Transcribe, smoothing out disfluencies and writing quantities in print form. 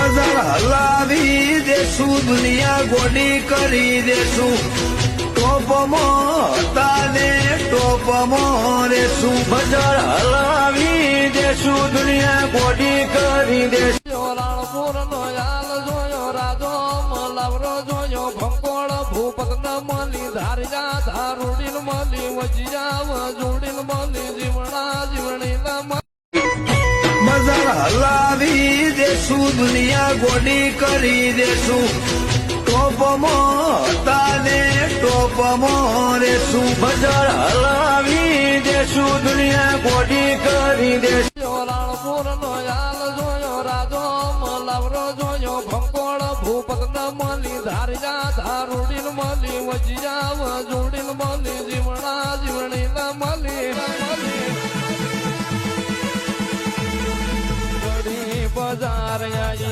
બજાર હલાવી દેશું, દુનિયા ગોડી કરી દેશું, ટોપમાં તાને ટોપમાં રેશું. બજાર હલાવી દેશું, દુનિયા ગોડી કરી દેશું. રાણપુર નો યાલ જોયો, રાજો મલાવરો જોયો, ભંકોળ ભૂપત ન મળી, ધારિયા ધારુડીન મળી, વજિયા વજુડીન મળી, જીવણા જીવણી ન બજાર હલાવી દેશું, દુનિયા ગોડી કરી દેશું, ટોપમાં તાને ટોપમાં રેશું. બજાર હલાવી દેશું, દુનિયા ગોડી કરી દેશું. રાણપુર નો યાલ જોયો, રાજો મલાવરો જોયો, ભંકોળ ભૂપત ન મળી, ધારિયા ધારુડીન મળી, વજિયા વજુડીન મળી, જીવણા જીવણી ન મળી. બજાર